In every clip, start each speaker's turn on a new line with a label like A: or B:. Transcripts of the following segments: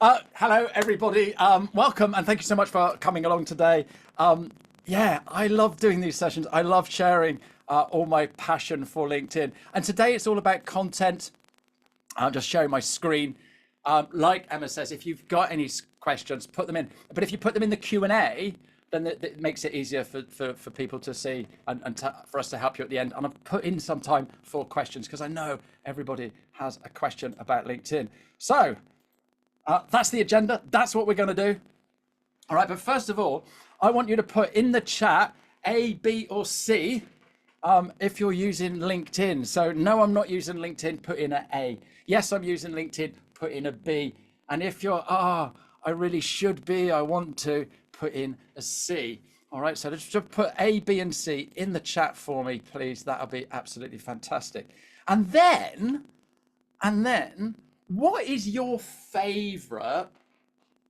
A: Hello, everybody. Welcome, and thank you so much for coming along today. Yeah, I love doing these sessions. I love sharing all my passion for LinkedIn. And today it's all about content. I'm just sharing my screen. Like Emma says, if you've got any questions, put them in. But if you put them in the Q&A, then it makes it easier for people to see and for us to help you at the end. And I've put in some time for questions because I know everybody has a question about LinkedIn. So that's the agenda. That's what we're going to do. All right. But first of all, I want you to put in the chat A, B, or C if you're using LinkedIn. So no, I'm not using LinkedIn, put in an A. Yes, I'm using LinkedIn, put in a B. And if you're, I really should be, I want to, put in a C. All right. So just put A, B, and C in the chat for me, please. That'll be absolutely fantastic. And then, what is your favorite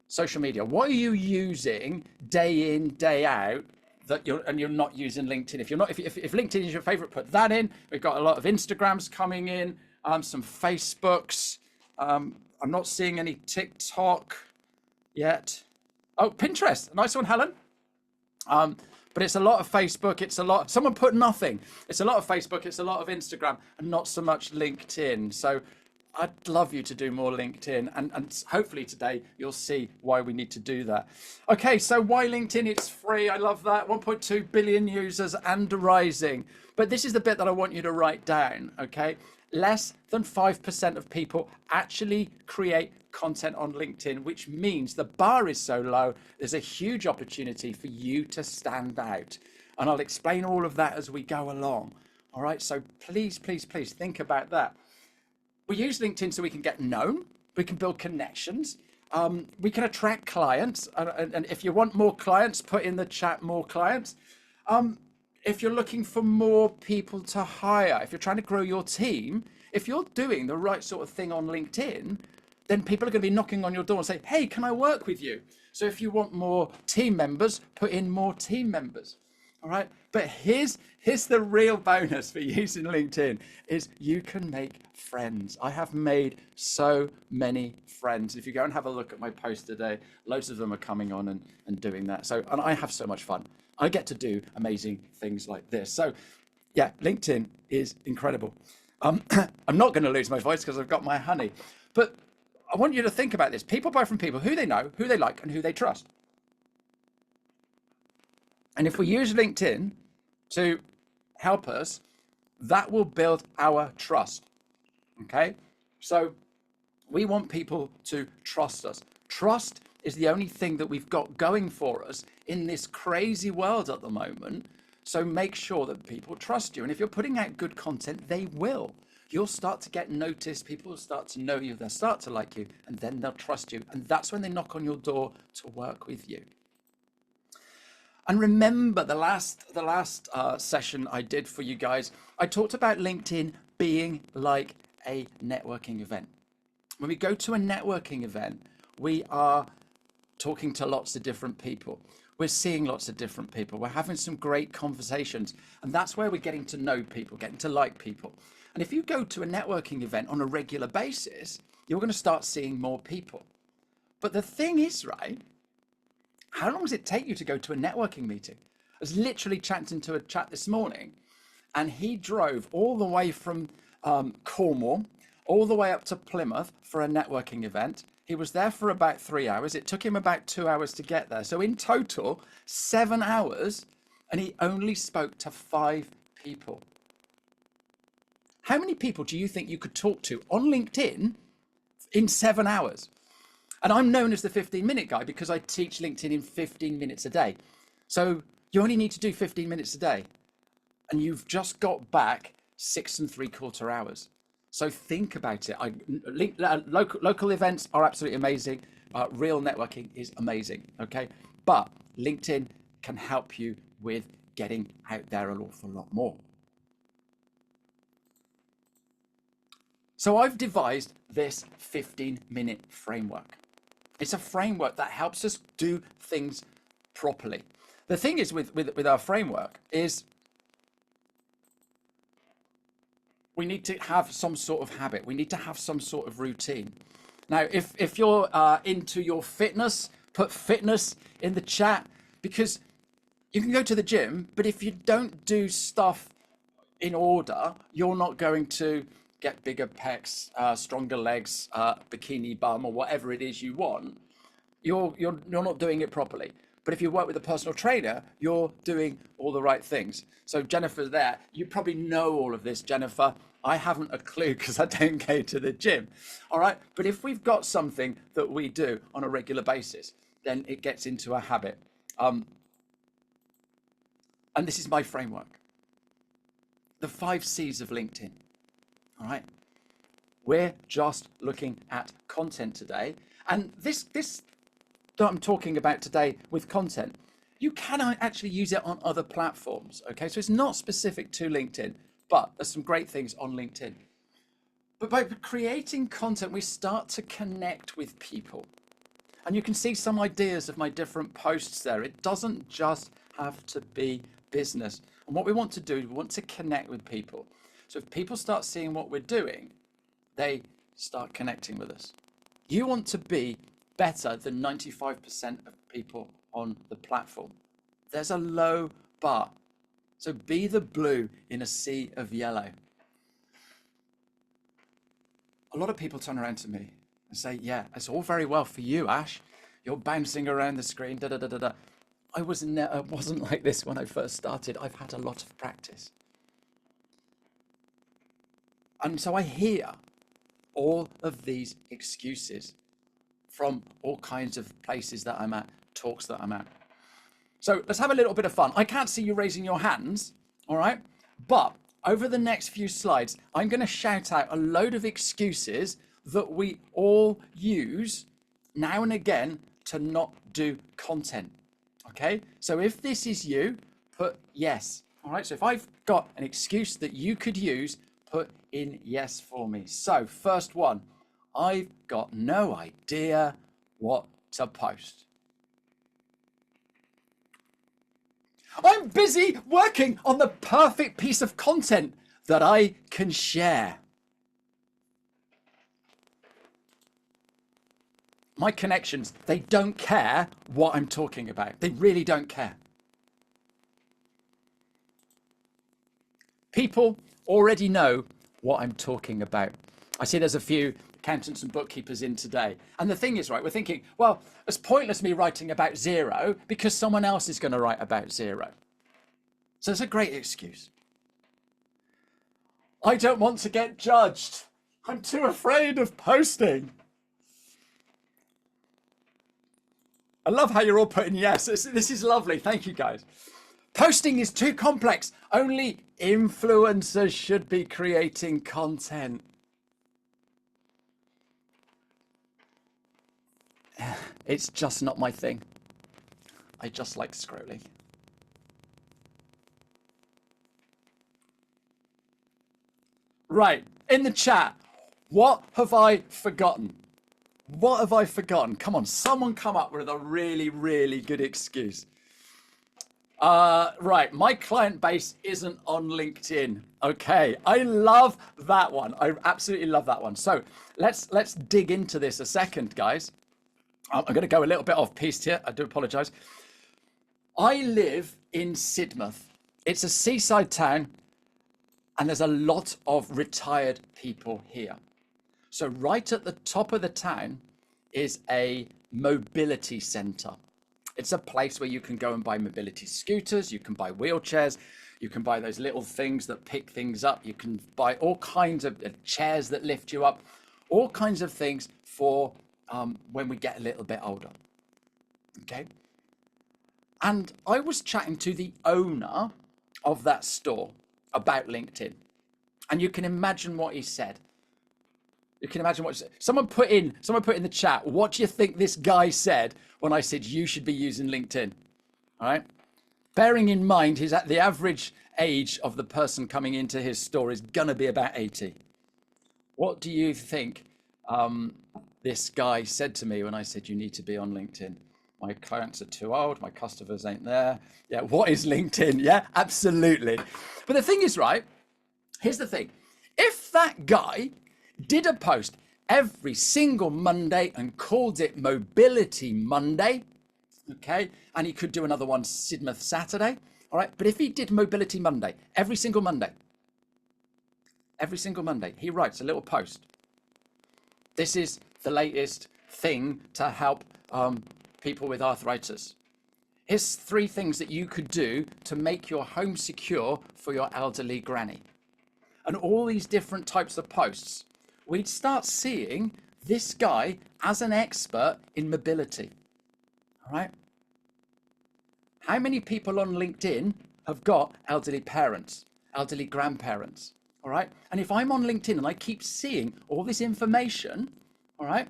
A: social media? What are you using day in, day out that you're not using LinkedIn? If you're not, if LinkedIn is your favorite, put that in. We've got a lot of Instagrams coming in, some Facebooks. I'm not seeing any TikTok yet. Oh, Pinterest, nice one, Helen. But it's a lot of Facebook. It's a lot. Someone put nothing. It's a lot of Facebook. It's a lot of Instagram, and not so much LinkedIn. So I'd love you to do more LinkedIn, and hopefully today you'll see why we need to do that. Okay, so why LinkedIn? It's free. I love that. 1.2 billion users and rising. But this is the bit that I want you to write down. Okay, less than 5% of people actually create content on LinkedIn, which means the bar is so low, there's a huge opportunity for you to stand out. And I'll explain all of that as we go along. All right, so please, please, please think about that. We use LinkedIn so we can get known, we can build connections, we can attract clients. And if you want more clients, put in the chat more clients. If you're looking for more people to hire, if you're trying to grow your team, if you're doing the right sort of thing on LinkedIn, then people are going to be knocking on your door and say, hey, can I work with you? So if you want more team members, put in more team members. All right. But here's the real bonus for using LinkedIn is you can make friends. I have made so many friends. If you go and have a look at my post today, loads of them are coming on and doing that. So, and I have so much fun. I get to do amazing things like this. So yeah, LinkedIn is incredible. I'm not going to lose my voice because I've got my honey, but I want you to think about this. People buy from people who they know, who they like, and who they trust. And if we use LinkedIn to help us, that will build our trust. Okay? So we want people to trust us. Trust is the only thing that we've got going for us in this crazy world at the moment. So make sure that people trust you. And if you're putting out good content, they will. You'll start to get noticed. People will start to know you. They'll start to like you, and then they'll trust you. And that's when they knock on your door to work with you. And remember the last session I did for you guys, I talked about LinkedIn being like a networking event. When we go to a networking event, we are talking to lots of different people. We're seeing lots of different people. We're having some great conversations. And that's where we're getting to know people, getting to like people. And if you go to a networking event on a regular basis, you're going to start seeing more people. But the thing is, right, how long does it take you to go to a networking meeting? I was literally chatting to a chat this morning, and he drove all the way from Cornwall, all the way up to Plymouth for a networking event. He was there for about 3 hours. It took him about 2 hours to get there. So in total, 7 hours, and he only spoke to 5 people. How many people do you think you could talk to on LinkedIn in 7 hours? And I'm known as the 15-minute guy because I teach LinkedIn in 15 minutes a day. So you only need to do 15 minutes a day. And you've just got back 6.75 hours. So think about it. Local events are absolutely amazing. Real networking is amazing, okay? But LinkedIn can help you with getting out there an awful lot more. So I've devised this 15-minute framework. It's a framework that helps us do things properly. The thing is with our framework is we need to have some sort of habit. We need to have some sort of routine. Now, if you're into your fitness, put fitness in the chat, because you can go to the gym, but if you don't do stuff in order, you're not going to get bigger pecs, stronger legs, bikini bum, or whatever it is you want. You're not doing it properly. But if you work with a personal trainer, you're doing all the right things. So Jennifer's there. You probably know all of this, Jennifer. I haven't a clue because I don't go to the gym. All right. But if we've got something that we do on a regular basis, then it gets into a habit. And this is my framework. The 5 C's of LinkedIn. All right. We're just looking at content today. And this that I'm talking about today with content, you can actually use it on other platforms. Okay, so it's not specific to LinkedIn, but there's some great things on LinkedIn. But by creating content, we start to connect with people. And you can see some ideas of my different posts there. It doesn't just have to be business. And what we want to do is we want to connect with people. So if people start seeing what we're doing, they start connecting with us. You want to be better than 95% of people on the platform. There's a low bar. So be the blue in a sea of yellow. A lot of people turn around to me and say, yeah, it's all very well for you, Ash. You're bouncing around the screen, da da da da da. I wasn't like this when I first started. I've had a lot of practice. And so I hear all of these excuses from all kinds of places that I'm at, talks that I'm at. So let's have a little bit of fun. I can't see you raising your hands, all right? But over the next few slides, I'm going to shout out a load of excuses that we all use now and again to not do content, okay? So if this is you, put yes, all right? So if I've got an excuse that you could use, put in yes for me. So first one, I've got no idea what to post. I'm busy working on the perfect piece of content that I can share. My connections, they don't care what I'm talking about. They really don't care. People already know what I'm talking about. I see there's a few accountants and bookkeepers in today. And the thing is, right, we're thinking, well, it's pointless me writing about zero because someone else is going to write about zero. So it's a great excuse. I don't want to get judged. I'm too afraid of posting. I love how you're all putting yes. This is lovely. Thank you, guys. Posting is too complex. Only influencers should be creating content. It's just not my thing. I just like scrolling. Right, in the chat, what have I forgotten? What have I forgotten? Come on, someone come up with a really, really good excuse. Right, my client base isn't on LinkedIn. Okay, I love that one. I absolutely love that one. So let's dig into this a second, guys. I'm going to go a little bit off piste here. I do apologize. I live in Sidmouth. It's a seaside town, and there's a lot of retired people here. So right at the top of the town is a mobility center. It's a place where you can go and buy mobility scooters, you can buy wheelchairs, you can buy those little things that pick things up, you can buy all kinds of chairs that lift you up, all kinds of things for when we get a little bit older. Okay. And I was chatting to the owner of that store about LinkedIn. And you can imagine what he said. You can imagine what someone put in the chat. What do you think this guy said when I said you should be using LinkedIn? All right. Bearing in mind the average age of the person coming into his store is gonna be about 80. What do you think this guy said to me when I said you need to be on LinkedIn? My clients are too old. My customers ain't there. Yeah. What is LinkedIn? Yeah, absolutely. But the thing is, right, here's the thing. If that guy did a post every single Monday and called it Mobility Monday. Okay, and he could do another one Sidmouth Saturday. All right, but if he did Mobility Monday, every single Monday, he writes a little post. This is the latest thing to help people with arthritis. Here's 3 things that you could do to make your home secure for your elderly granny. And all these different types of posts, we'd start seeing this guy as an expert in mobility. All right. How many people on LinkedIn have got elderly parents, elderly grandparents? All right. And if I'm on LinkedIn and I keep seeing all this information, all right,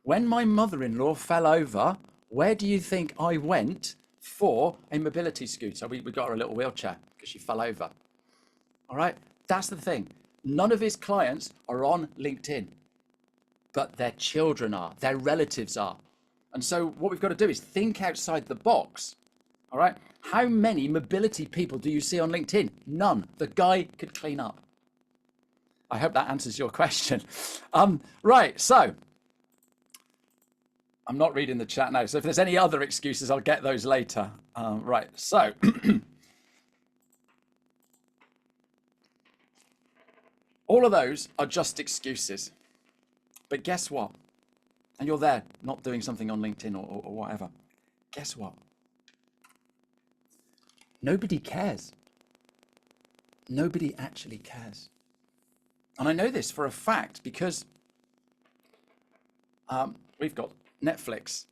A: when my mother-in-law fell over, where do you think I went for a mobility scooter? We got her a little wheelchair because she fell over. All right. That's the thing. None of his clients are on LinkedIn, but their children are, their relatives are. And so what we've got to do is think outside the box. All right. How many mobility people do you see on LinkedIn? None. The guy could clean up. I hope that answers your question. Right. So I'm not reading the chat now. So if there's any other excuses, I'll get those later. Right. So all of those are just excuses. But guess what? And you're there not doing something on LinkedIn or whatever. Guess what? Nobody cares. Nobody actually cares. And I know this for a fact because we've got Netflix.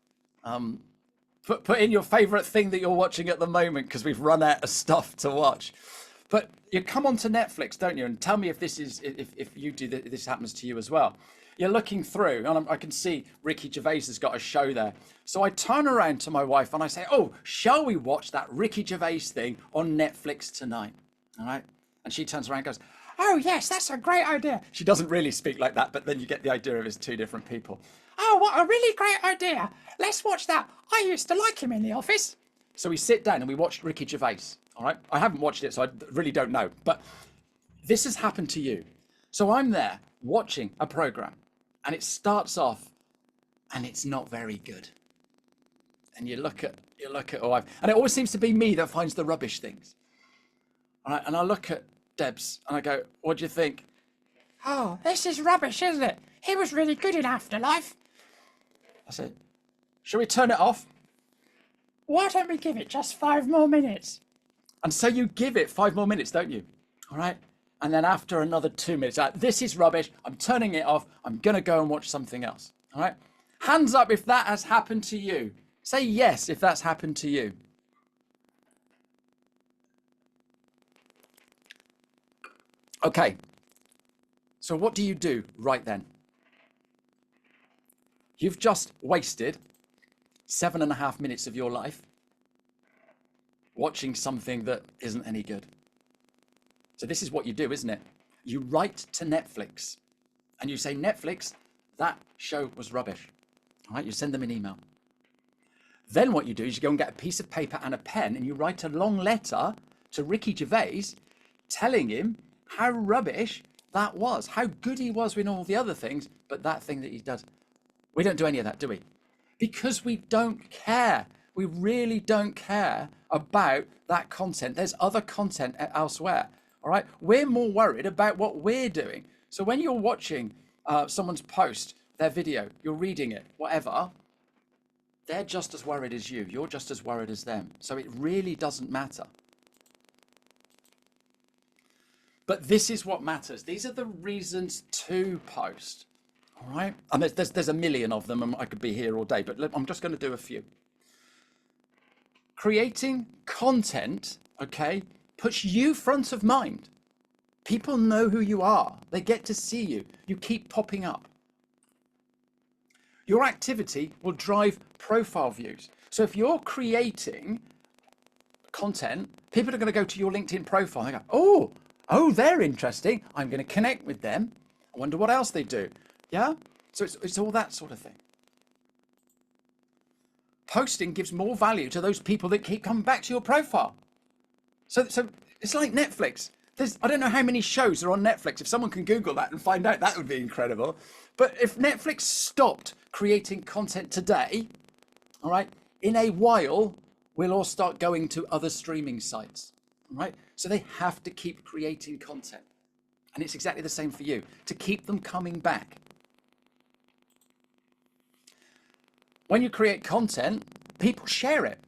A: Put in your favorite thing that you're watching at the moment because we've run out of stuff to watch. But you come onto Netflix, don't you? And tell me if this is if you do this happens to you as well. You're looking through, and I can see Ricky Gervais has got a show there. So I turn around to my wife and I say, "Oh, shall we watch that Ricky Gervais thing on Netflix tonight?" All right. And she turns around and goes, "Oh, yes, that's a great idea." She doesn't really speak like that, but then you get the idea of it's 2 different people. "Oh, what a really great idea. Let's watch that. I used to like him in The Office." So we sit down and we watched Ricky Gervais. All right. I haven't watched it, so I really don't know. But this has happened to you. So I'm there watching a program and it starts off and it's not very good. And you look at wife, and it always seems to be me that finds the rubbish things. All right. And I look at Debs and I go, "What do you think?" "Oh, this is rubbish, isn't it? He was really good in Afterlife." I said, "Shall we turn it off?" "Why don't we give it just 5 more minutes?" And so you give it 5 more minutes, don't you? All right. And then after another 2 minutes, this is rubbish. I'm turning it off. I'm going to go and watch something else. All right. Hands up if that has happened to you. Say yes if that's happened to you. Okay. So what do you do right then? You've just wasted 7.5 minutes of your life watching something that isn't any good. So this is what you do, isn't it? You write to Netflix and you say, "Netflix, that show was rubbish." All right, you send them an email. Then what you do is you go and get a piece of paper and a pen and you write a long letter to Ricky Gervais telling him how rubbish that was, how good he was with all the other things, but that thing that he does. We don't do any of that, do we? Because we don't care. We really don't care about that content. There's other content elsewhere. All right. We're more worried about what we're doing. So when you're watching someone's post, their video, you're reading it, whatever, they're just as worried as you. You're just as worried as them. So it really doesn't matter. But this is what matters. These are the reasons to post. All right. And there's a million of them and I could be here all day, but I'm just going to do a few. Creating content, okay, puts you front of mind. People know who you are. They get to see you. You keep popping up. Your activity will drive profile views. So if you're creating content, people are going to go to your LinkedIn profile and go, oh, they're interesting. I'm going to connect with them. I wonder what else they do. Yeah? So it's all that sort of thing. Posting gives more value to those people that keep coming back to your profile. So it's like Netflix. I don't know how many shows are on Netflix. If someone can Google that and find out, that would be incredible. But if Netflix stopped creating content today, all right, in a while, we'll all start going to other streaming sites, all right? So they have to keep creating content. And it's exactly the same for you, to keep them coming back. When you create content, people share it.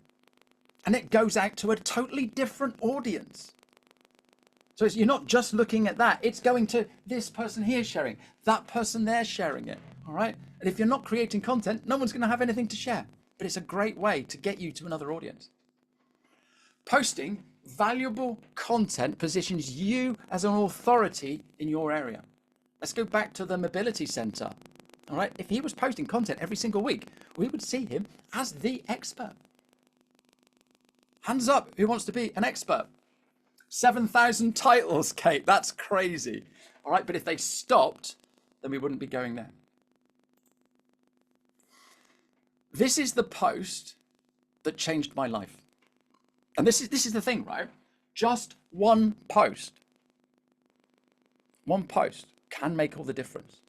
A: And it goes out to a totally different audience. So you're not just looking at that, it's going to this person here sharing, that person there sharing it, all right? And if you're not creating content, no one's going to have anything to share. But it's a great way to get you to another audience. Posting valuable content positions you as an authority in your area. Let's go back to the mobility center, all right? If he was posting content every single week, we would see him as the expert. Hands up, who wants to be an expert? 7,000 titles, Kate, that's crazy. All right, but if they stopped, then we wouldn't be going there. This is the post that changed my life. And this is the thing, right? Just one post can make all the difference.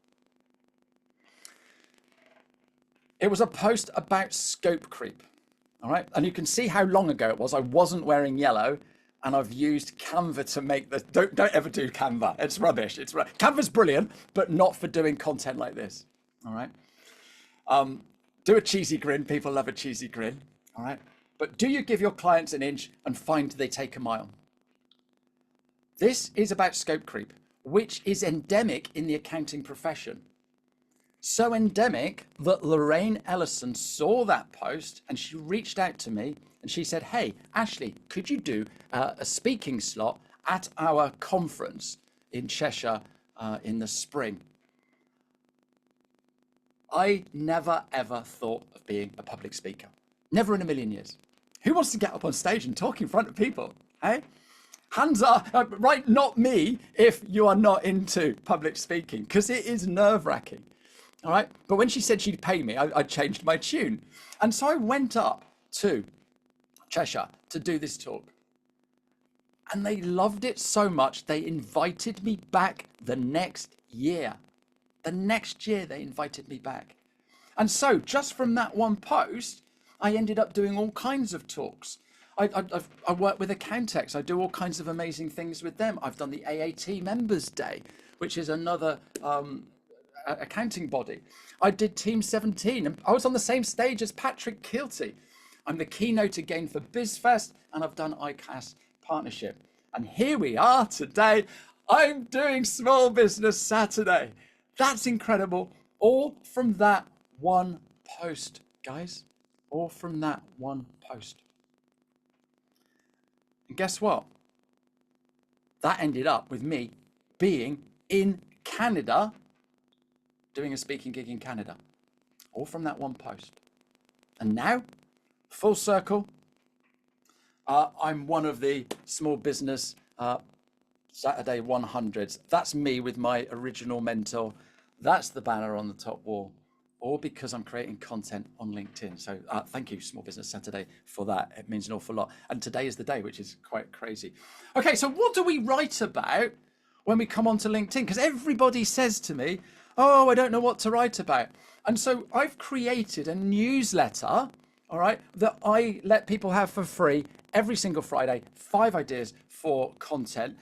A: It was a post about scope creep, all right? And you can see how long ago it was. I wasn't wearing yellow, and I've used Canva to make this. Don't ever do Canva. It's rubbish. Canva's brilliant, but not for doing content like this, all right? Do a cheesy grin. People love a cheesy grin, all right? But do you give your clients an inch and find they take a mile? This is about scope creep, which is endemic in the accounting profession. So endemic that Lorraine Ellison saw that post and she reached out to me and she said, hey, Ashley, could you do a speaking slot at our conference in Cheshire in the spring? I never, ever thought of being a public speaker. Never in a million years. Who wants to get up on stage and talk in front of people? Hey? Hands up, right? Not me if you are not into public speaking, because it is nerve-wracking. All right. But when she said she'd pay me, I changed my tune. And so I went up to Cheshire to do this talk. And they loved it so much, they invited me back the next year. The next year, they invited me back. And so just from that one post, I ended up doing all kinds of talks. I work with Accountex. I do all kinds of amazing things with them. I've done the AAT Members Day, which is another accounting body. I did Team 17, and I was on the same stage as Patrick Keelty. I'm the keynote again for BizFest, and I've done ICAS Partnership. And here we are today. I'm doing Small Business Saturday. That's incredible. All from that one post, guys. All from that one post. And guess what? That ended up with me being in Canada, doing a speaking gig in Canada. All from that one post. And now, full circle, I'm one of the Small Business Saturday 100s. That's me with my original mentor. That's the banner on the top wall. All because I'm creating content on LinkedIn. So thank you, Small Business Saturday, for that. It means an awful lot. And today is the day, which is quite crazy. Okay, so what do we write about when we come onto LinkedIn? Because everybody says to me, oh, I don't know what to write about. And so I've created a newsletter, all right, that I let people have for free every single Friday, 5 ideas for content.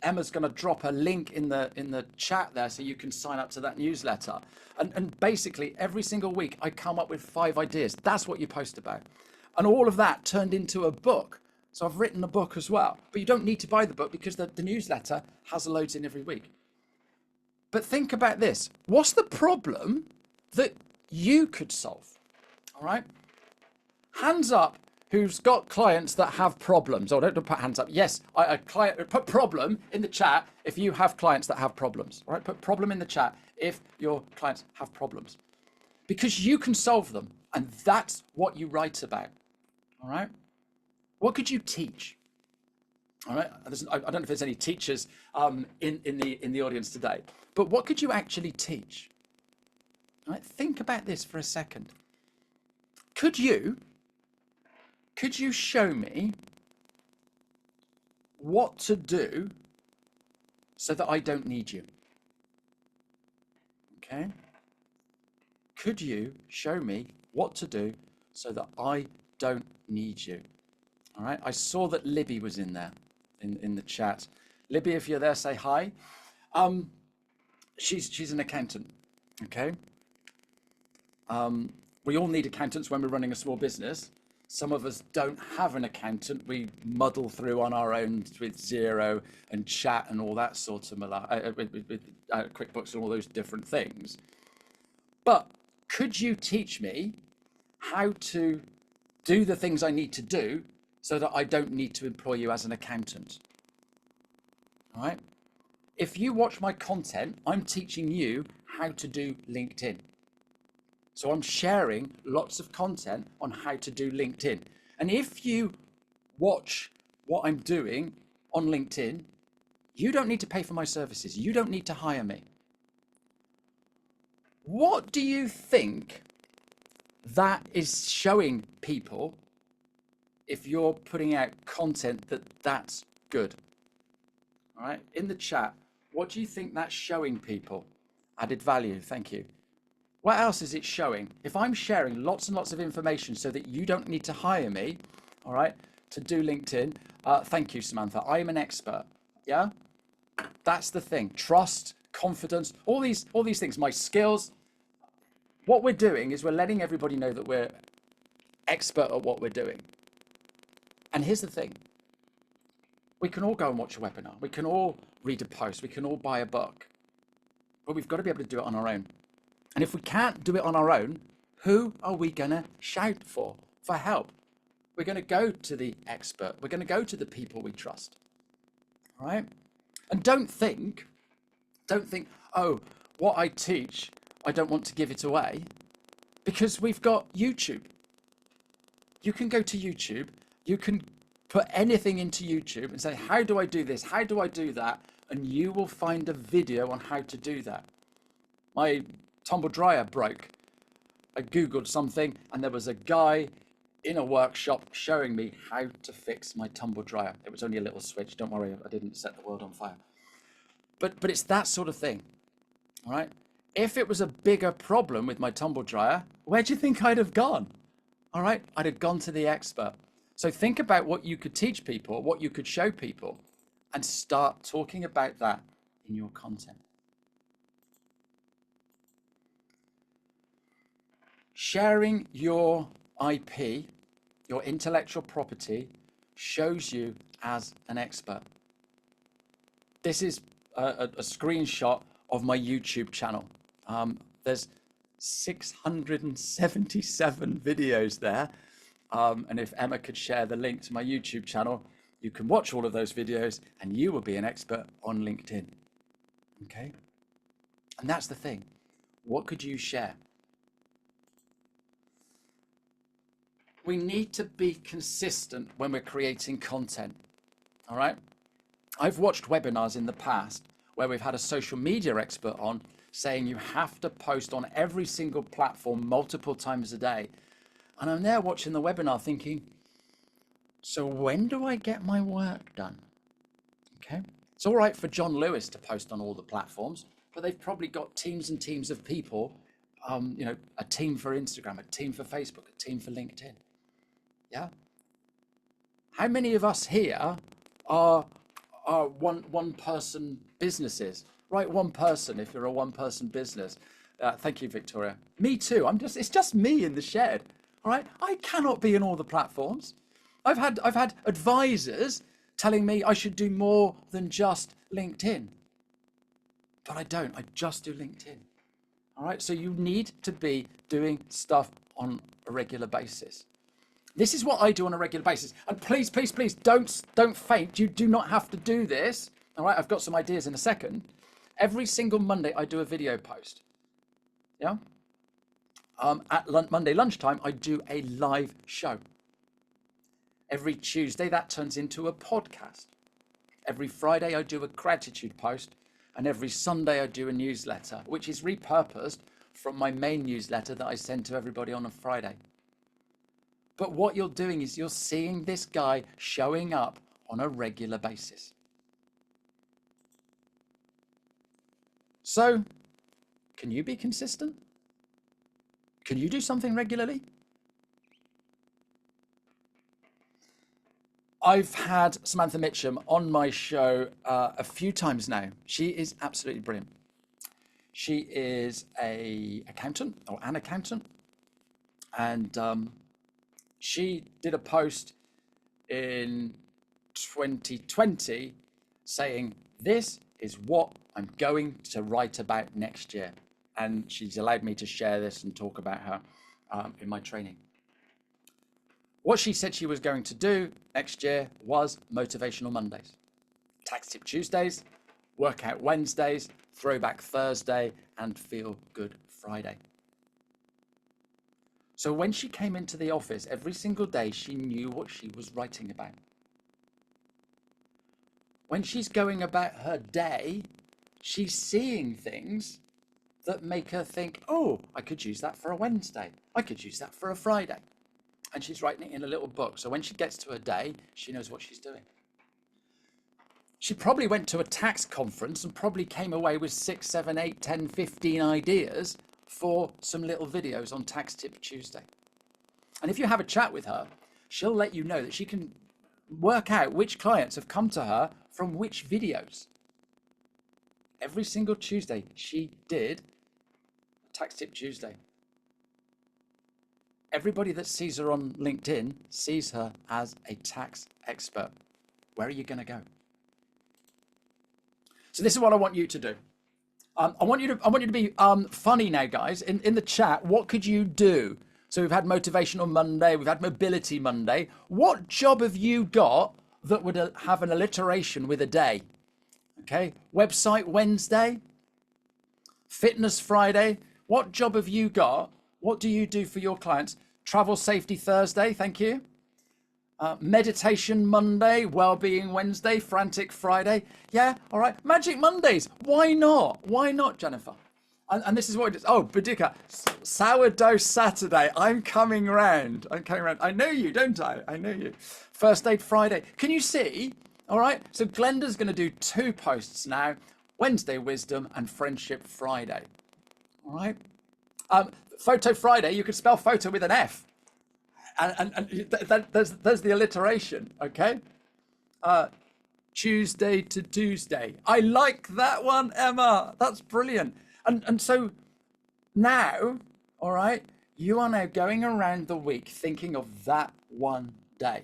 A: Emma's going to drop a link in the chat there so you can sign up to that newsletter. And basically every single week I come up with 5 ideas. That's what you post about. And all of that turned into a book. So I've written a book as well. But you don't need to buy the book because the newsletter has loads in every week. But think about this. What's the problem that you could solve? All right. Hands up who's got clients that have problems. Oh, don't put hands up. Yes, put problem in the chat if you have clients that have problems. All right, put problem in the chat if your clients have problems. Because you can solve them, and that's what you write about. All right? What could you teach? All right, I don't know if there's any teachers in the audience today, but what could you actually teach? All right, think about this for a second. Could you show me what to do so that I don't need you? Okay. Could you show me what to do so that I don't need you? All right. I saw that Libby was in there in the chat. Libby, if you're there, say hi. She's an accountant. Okay. We all need accountants when we're running a small business. Some of us don't have an accountant. We muddle through on our own with Xero and chat and all that sort of with QuickBooks and all those different things. But could you teach me how to do the things I need to do so that I don't need to employ you as an accountant? All right. If you watch my content, I'm teaching you how to do LinkedIn. So I'm sharing lots of content on how to do LinkedIn. And if you watch what I'm doing on LinkedIn, you don't need to pay for my services. You don't need to hire me. What do you think that is showing people if you're putting out content that's good? All right, in the chat, what do you think that's showing people? Added value, thank you. What else is it showing? If I'm sharing lots and lots of information so that you don't need to hire me, all right, to do LinkedIn, thank you, Samantha. I am an expert. Yeah, that's the thing. Trust, confidence, all these things, my skills. What we're doing is we're letting everybody know that we're expert at what we're doing. And here's the thing. We can all go and watch a webinar. We can all read a post. We can all buy a book. But we've got to be able to do it on our own. And if we can't do it on our own, who are we going to shout for help? We're going to go to the expert. We're going to go to the people we trust. All right? And don't think, oh, what I teach, I don't want to give it away, because we've got YouTube. You can go to YouTube. You can put anything into YouTube and say, how do I do this? How do I do that? And you will find a video on how to do that. My tumble dryer broke. I Googled something and there was a guy in a workshop showing me how to fix my tumble dryer. It was only a little switch. Don't worry, I didn't set the world on fire. But it's that sort of thing, all right? If it was a bigger problem with my tumble dryer, where do you think I'd have gone? All right, I'd have gone to the expert. So think about what you could teach people, what you could show people, and start talking about that in your content. Sharing your IP, your intellectual property, shows you as an expert. This is a screenshot of my YouTube channel. There's 677 videos there. And if Emma could share the link to my YouTube channel, you can watch all of those videos and you will be an expert on LinkedIn. Okay? And that's the thing. What could you share? We need to be consistent when we're creating content. All right? I've watched webinars in the past where we've had a social media expert on saying you have to post on every single platform multiple times a day. And I'm there watching the webinar thinking, so when do I get my work done? Okay. It's all right for John Lewis to post on all the platforms, but they've probably got teams and teams of people, a team for Instagram, a team for Facebook, a team for LinkedIn. Yeah. How many of us here are one person businesses? Right, one person. If you're a one person business, thank you, Victoria. Me too. It's just me in the shed. All right. I cannot be in all the platforms. I've had advisors telling me I should do more than just LinkedIn, but I don't. I just do LinkedIn. All right. So you need to be doing stuff on a regular basis. This is what I do on a regular basis. And please, please, please don't faint. You do not have to do this. All right. I've got some ideas in a second. Every single Monday, I do a video post. Yeah. At Monday lunchtime, I do a live show. Every Tuesday, that turns into a podcast. Every Friday, I do a gratitude post. And every Sunday, I do a newsletter, which is repurposed from my main newsletter that I send to everybody on a Friday. But what you're doing is you're seeing this guy showing up on a regular basis. So can you be consistent? Can you do something regularly? I've had Samantha Mitchum on my show a few times now. She is absolutely brilliant. She is an accountant, and she did a post in 2020 saying, this is what I'm going to write about next year. And she's allowed me to share this and talk about her in my training. What she said she was going to do next year was Motivational Mondays, Tax Tip Tuesdays, Workout Wednesdays, Throwback Thursday, and Feel Good Friday. So when she came into the office every single day, she knew what she was writing about. When she's going about her day, she's seeing things that make her think, oh, I could use that for a Wednesday. I could use that for a Friday. And she's writing it in a little book. So when she gets to her day, she knows what she's doing. She probably went to a tax conference and probably came away with 6, 7, 8, 10, 15 ideas for some little videos on Tax Tip Tuesday. And if you have a chat with her, she'll let you know that she can work out which clients have come to her from which videos. Every single Tuesday, she did Tax Tip Tuesday. Everybody that sees her on LinkedIn sees her as a tax expert. Where are you going to go? So this is what I want you to do. I want you to be funny now, guys. In the chat, what could you do? So we've had Motivational Monday, we've had Mobility Monday. What job have you got that would have an alliteration with a day? Okay, Website Wednesday, Fitness Friday. What job have you got? What do you do for your clients? Travel Safety Thursday, thank you. Meditation Monday, Wellbeing Wednesday, Frantic Friday. Yeah, all right. Magic Mondays. Why not? Why not, Jennifer? And this is what it is. Oh, Badika, Sourdough Saturday. I'm coming round. I know you, don't I? I know you. First Aid Friday. Can you see? All right. So Glenda's going to do 2 posts now. Wednesday Wisdom and Friendship Friday. All right. Photo Friday. You could spell photo with an F. And there's the alliteration, okay? Tuesday to Tuesday. I like that one, Emma. That's brilliant. And so now, all right, you are now going around the week thinking of that one day.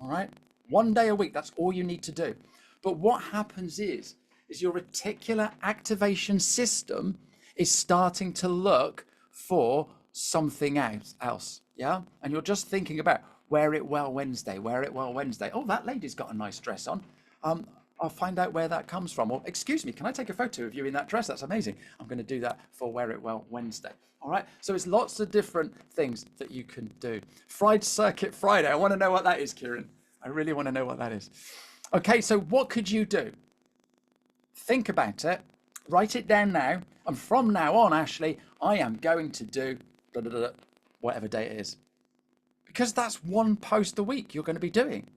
A: All right? One day a week, that's all you need to do. But what happens is your reticular activation system is starting to look for something else, yeah? And you're just thinking about wear it well Wednesday. Oh, that lady's got a nice dress on. I'll find out where that comes from. Or excuse me, can I take a photo of you in that dress? That's amazing. I'm going to do that for Wear It Well Wednesday. All right. So it's lots of different things that you can do. Fried Circuit Friday. I want to know what that is, Kieran. I really want to know what that is. Okay. So what could you do? Think about it. Write it down now. And from now on, Ashley, I am going to do whatever day it is. Because that's one post a week you're going to be doing.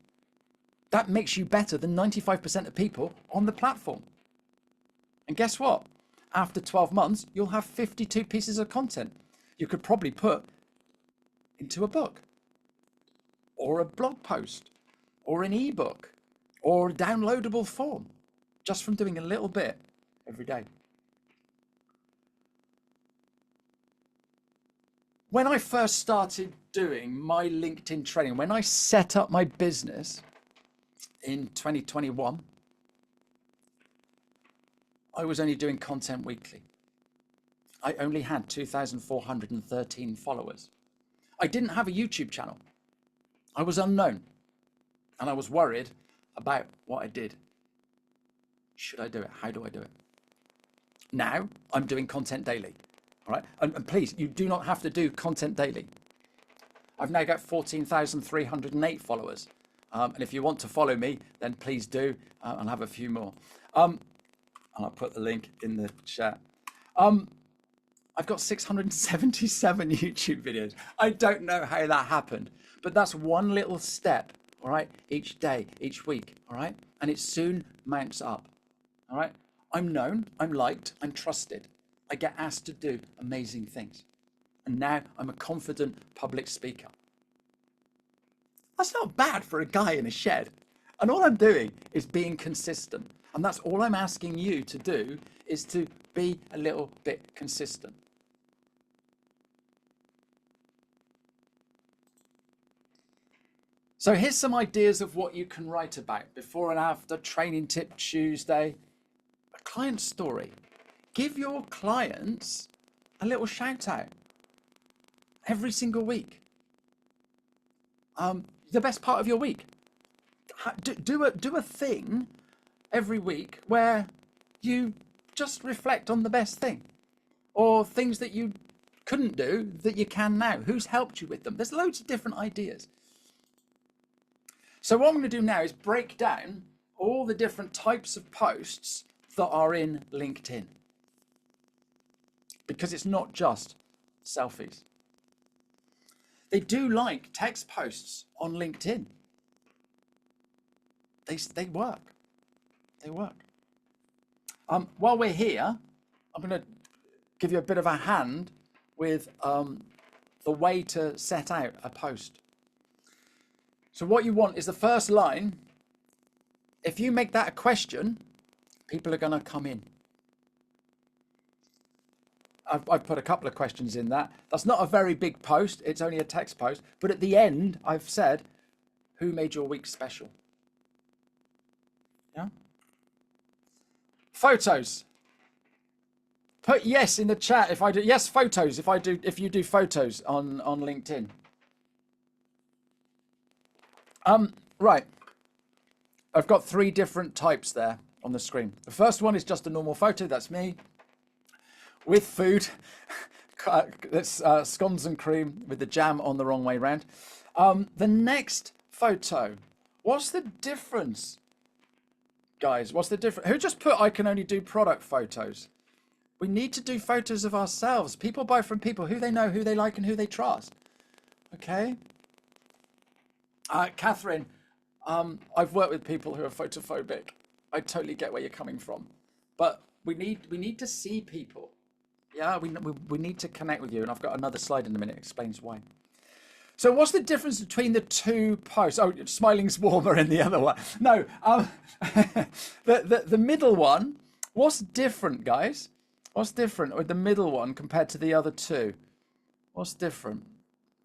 A: That makes you better than 95% of people on the platform. And guess what? After 12 months, you'll have 52 pieces of content you could probably put into a book or a blog post or an ebook or a downloadable form just from doing a little bit every day. When I first started doing my LinkedIn training, when I set up my business in 2021, I was only doing content weekly. I only had 2,413 followers. I didn't have a YouTube channel. I was unknown and I was worried about what I did. Should I do it? How do I do it? Now I'm doing content daily. All right. And please, you do not have to do content daily. I've now got 14,308 followers. And if you want to follow me, then please do. I'll have a few more. And I'll put the link in the chat. I've got 677 YouTube videos. I don't know how that happened, but that's one little step, all right? Each day, each week, all right? And it soon mounts up, all right? I'm known, I'm liked, I'm trusted. I get asked to do amazing things. And now I'm a confident public speaker. That's not bad for a guy in a shed. And all I'm doing is being consistent. And that's all I'm asking you to do, is to be a little bit consistent. So here's some ideas of what you can write about. Before and after, Training Tip Tuesday. A client story. Give your clients a little shout out every single week. The best part of your week. Do a thing every week where you just reflect on the best thing, or things that you couldn't do that you can now. Who's helped you with them? There's loads of different ideas. So what I'm going to do now is break down all the different types of posts that are in LinkedIn, because it's not just selfies. They do like text posts on LinkedIn. They work. They work. While we're here, I'm going to give you a bit of a hand with the way to set out a post. So what you want is the first line. If you make that a question, people are going to come in. I've put a couple of questions in that. That's not a very big post. It's only a text post. But at the end, I've said, who made your week special? Yeah. Photos. Put yes in the chat if I do. Yes, photos. If you do photos on LinkedIn. Right. I've got 3 different types there on the screen. The first one is just a normal photo. That's me with food. That's scones and cream with the jam on the wrong way round. The next photo. What's the difference, guys? What's the difference? Who just put I can only do product photos? We need to do photos of ourselves. People buy from people who they know, who they like, and who they trust. Okay. Catherine, I've worked with people who are photophobic. I totally get where you're coming from, but we need to see people. Yeah, we need to connect with you, and I've got another slide in a minute that explains why. So what's the difference between the 2 posts? Oh, smiling's warmer in the other one. No, the middle one. What's different, guys? What's different with the middle one compared to the other 2? What's different?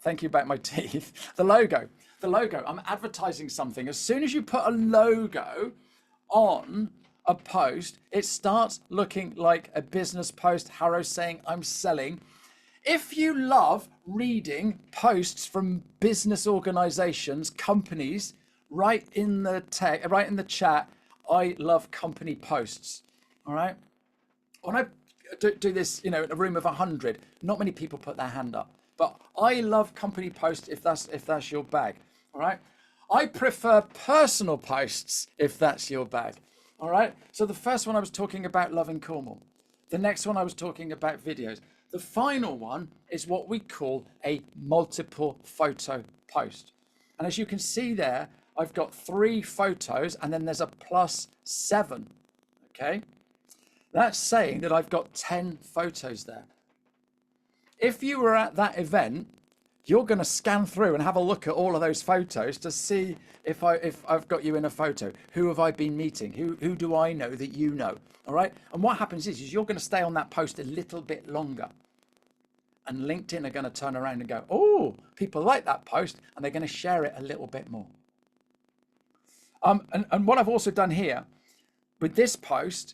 A: Thank you about my teeth. The logo. The logo. I'm advertising something. As soon as you put a logo on a post, it starts looking like a business post. Harrow saying I'm selling. If you love reading posts from business organizations, companies, write in the chat, I love company posts. All right. When I do this, in a room of 100, not many people put their hand up, but I love company posts if that's your bag. All right. I prefer personal posts if that's your bag. All right. So the first one I was talking about loving Cornwall. The next one I was talking about videos. The final one is what we call a multiple photo post. And as you can see there, I've got 3 photos and then there's a +7. Okay. That's saying that I've got 10 photos there. If you were at that event, you're going to scan through and have a look at all of those photos to see if I've got you in a photo. Who have I been meeting? Who do I know that you know? All right. And what happens is you're going to stay on that post a little bit longer. And LinkedIn are going to turn around and go, oh, people like that post, and they're going to share it a little bit more. And what I've also done here with this post,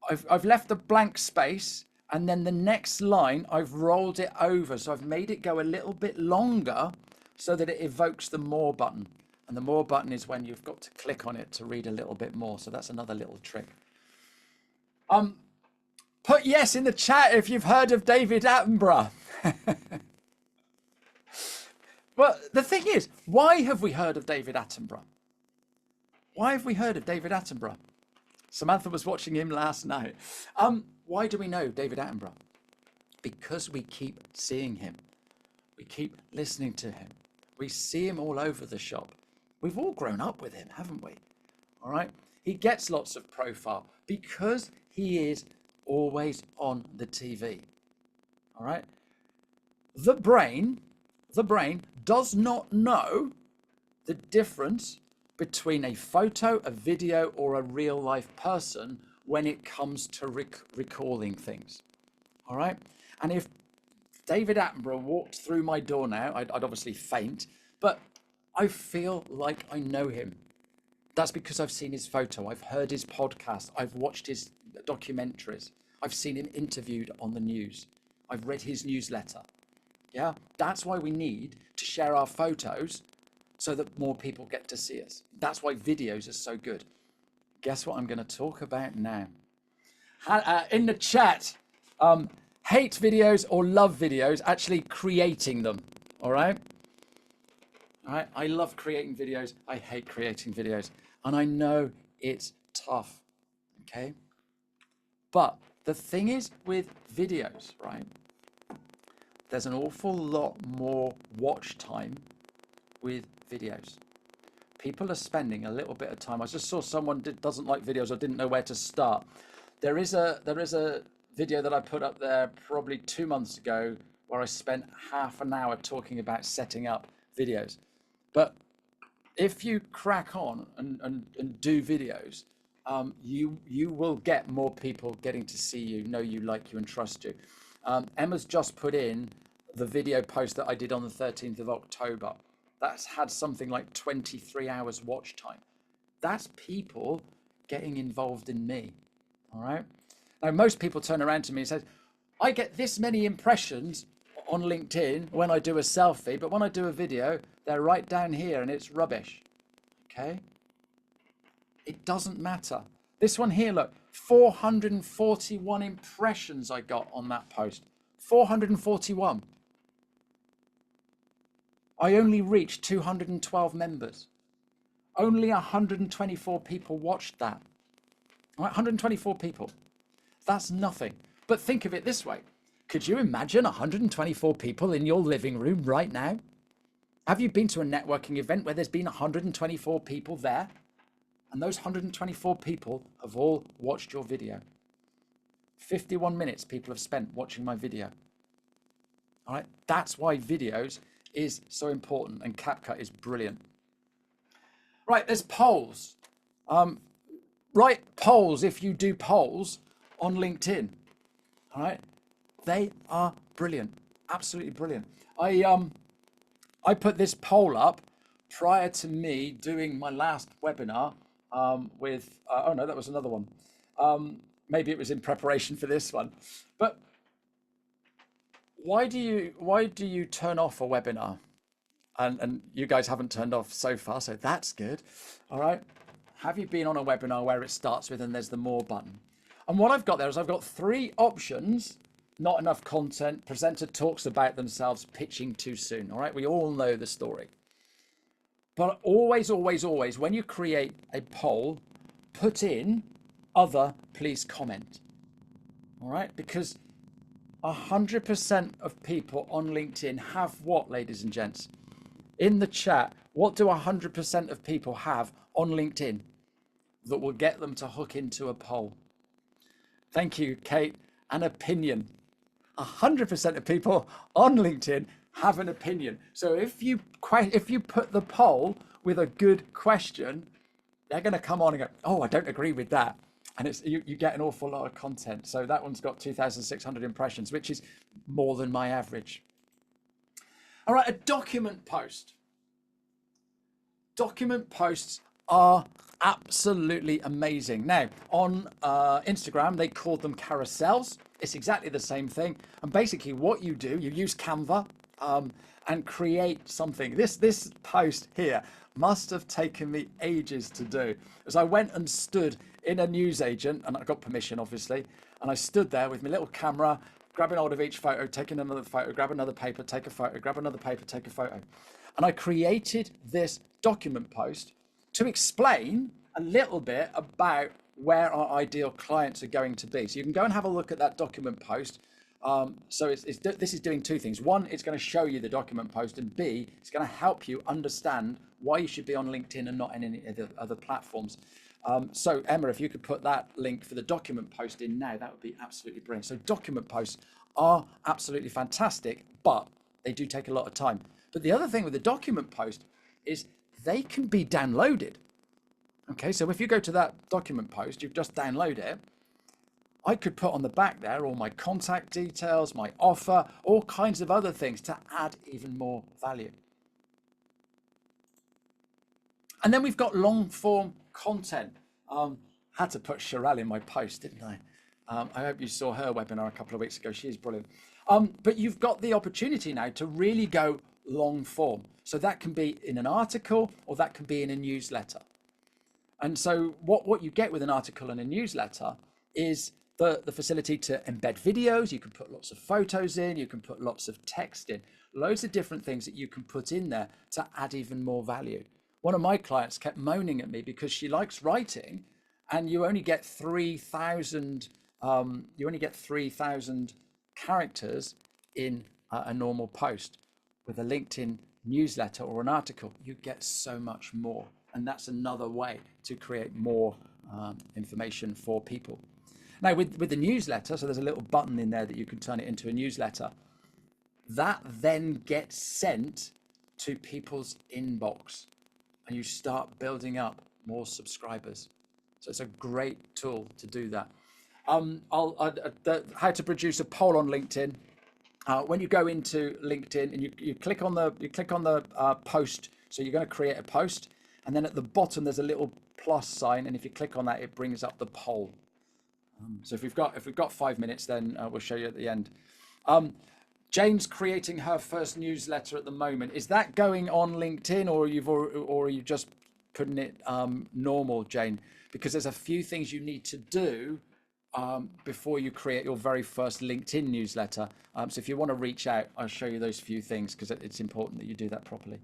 A: I've left a blank space, and then the next line I've rolled it over, so I've made it go a little bit longer so that it evokes the more button, and the more button is when you've got to click on it to read a little bit more. So that's another little trick. Put yes in the chat if you've heard of David Attenborough. But the thing is, why have we heard of David Attenborough? Why have we heard of David Attenborough? Samantha was watching him last night. Why do we know David Attenborough? Because we keep seeing him. We keep listening to him. We see him all over the shop. We've all grown up with him, haven't we? All right. He gets lots of profile because he is always on the TV. All right. The brain does not know the difference between a photo, a video, or a real life person when it comes to recalling things. All right. And if David Attenborough walked through my door now, I'd obviously faint, but I feel like I know him. That's because I've seen his photo, I've heard his podcast, I've watched his documentaries, I've seen him interviewed on the news, I've read his newsletter. Yeah, that's why we need to share our photos so that more people get to see us. That's why videos are so good. Guess what I'm going to talk about now? In the chat, hate videos or love videos, actually creating them. All right. I love creating videos. I hate creating videos. And I know it's tough. Okay. But the thing is with videos, right? There's an awful lot more watch time with videos. People are spending a little bit of time. I just saw someone doesn't like videos or didn't know where to start. There is a video that I put up there probably 2 months ago where I spent half an hour talking about setting up videos. But if you crack on and do videos, you will get more people getting to see you, know you, like you, and trust you. Emma's just put in the video post that I did on the 13th of October. That's had something like 23 hours watch time. That's people getting involved in me. All right. Now, most people turn around to me and say, I get this many impressions on LinkedIn when I do a selfie, but when I do a video, they're right down here and it's rubbish. Okay. It doesn't matter. This one here, look, 441 impressions I got on that post. 441. I only reached 212 members. Only 124 people watched that. All right, 124 people. That's nothing. But think of it this way. Could you imagine 124 people in your living room right now? Have you been to a networking event where there's been 124 people there? And those 124 people have all watched your video. 51 minutes people have spent watching my video. All right, that's why videos is so important and CapCut is brilliant. Right, there's polls. Write polls if you do polls on LinkedIn. All right, they are brilliant, absolutely brilliant. I put this poll up prior to me doing my last webinar with, oh no, that was another one. Maybe it was in preparation for this one. But why do you turn off a webinar? And you guys haven't turned off so far, so that's good. All right. Have you been on a webinar where it starts with and there's the more button? And what I've got there is I've got 3 options. Not enough content, presenter talks about themselves, pitching too soon. All right, we all know the story. But always, always, always, when you create a poll, put in other, please comment. All right, because 100% of people on LinkedIn have what, ladies and gents? In the chat, what do 100% of people have on LinkedIn that will get them to hook into a poll? Thank you, Kate. An opinion. 100% of people on LinkedIn have an opinion. So if you put the poll with a good question, they're going to come on and go, oh, I don't agree with that. And it's you get an awful lot of content. So that one's got 2,600 impressions, which is more than my average. All right, a document post. Document posts are absolutely amazing. Now, on Instagram, they called them carousels. It's exactly the same thing. And basically what you do, you use Canva and create something. This post here must have taken me ages to do. As I went and stood in a newsagent, and I got permission, obviously, and I stood there with my little camera, grabbing hold of each photo, taking another photo, grab another paper, take a photo, grab another paper, take a photo. And I created this document post to explain a little bit about where our ideal clients are going to be. So you can go and have a look at that document post. So this is doing 2 things. One, it's going to show you the document post, and B, it's going to help you understand why you should be on LinkedIn and not in any other platforms. So Emma, if you could put that link for the document post in now, that would be absolutely brilliant. So document posts are absolutely fantastic, but they do take a lot of time. But the other thing with the document post is they can be downloaded. Okay, so if you go to that document post, you've just download it. I could put on the back there all my contact details, my offer, all kinds of other things to add even more value. And then we've got long form content. Had to put Sherelle in my post, didn't I? I hope you saw her webinar a couple of weeks ago. She's brilliant. But you've got the opportunity now to really go long form. So that can be in an article or that can be in a newsletter. And so what you get with an article and a newsletter is the facility to embed videos. You can put lots of photos in, you can put lots of text in, loads of different things that you can put in there to add even more value. One of my clients kept moaning at me because she likes writing and you only get 3,000 characters in a normal post. With a LinkedIn newsletter or an article, you get so much more. And that's another way to create more information for people. Now with the newsletter, so there's a little button in there that you can turn it into a newsletter. That then gets sent to people's inbox and you start building up more subscribers. So it's a great tool to do that. How to produce a poll on LinkedIn. When you go into LinkedIn and you click on the post, so you're going to create a post, and then at the bottom there's a little plus sign, and if you click on that, it brings up the poll. So if we've got 5 minutes, then we'll show you at the end. Jane's creating her first newsletter at the moment. Is that going on LinkedIn, or are you just putting it normal, Jane? Because there's a few things you need to do before you create your very first LinkedIn newsletter. So if you want to reach out, I'll show you those few things because it's important that you do that properly.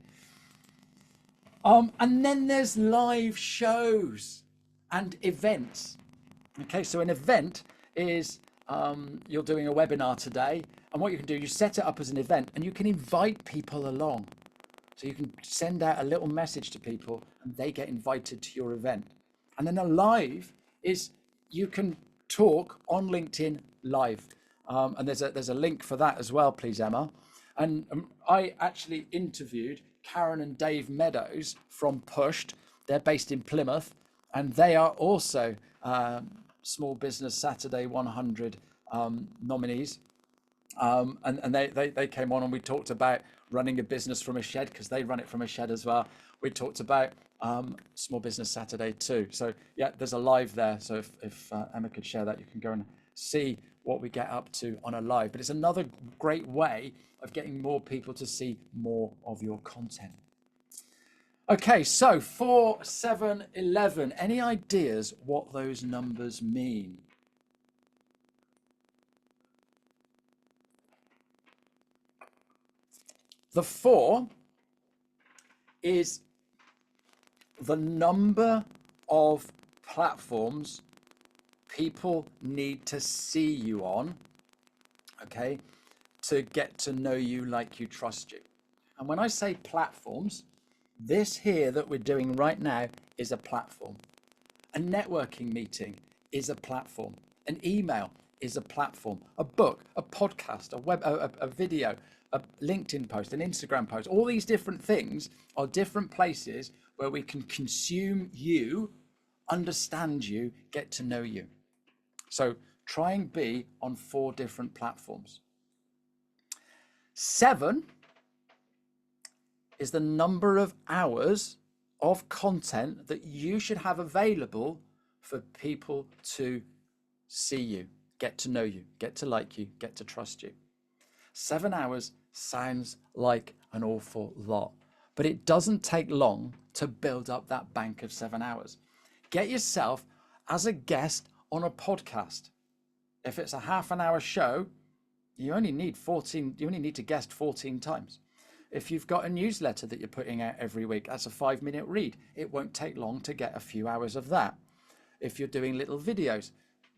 A: And then there's live shows and events. Okay, so an event is you're doing a webinar today, and what you can do, you set it up as an event and you can invite people along. So you can send out a little message to people and they get invited to your event. And then a live is you can talk on LinkedIn live. And there's a link for that as well, please, Emma. And I actually interviewed Karen and Dave Meadows from Pushed. They're based in Plymouth, and they are also Small Business Saturday 100 nominees. And they came on and we talked about running a business from a shed, because they run it from a shed as well. We talked about Small Business Saturday too. So yeah, there's a live there. So if Emma could share that, you can go and see what we get up to on a live. But it's another great way of getting more people to see more of your content. Okay, so 4, 7, 11. Any ideas what those numbers mean? The 4 is the number of platforms people need to see you on, okay, to get to know you, like you, trust you. And when I say platforms, this here that we're doing right now is a platform. A networking meeting is a platform. An email is a platform. A book, a podcast, a video, a LinkedIn post, an Instagram post. All these different things are different places where we can consume you, understand you, get to know you. So try and be on 4 different platforms. 7 is the number of hours of content that you should have available for people to see you, get to know you, get to like you, get to trust you. 7 hours sounds like an awful lot, but it doesn't take long to build up that bank of 7 hours. Get yourself as a guest on a podcast. If it's a half an hour show, you only need to guest 14 times. If you've got a newsletter that you're putting out every week, that's a 5-minute read. It won't take long to get a few hours of that. If you're doing little videos,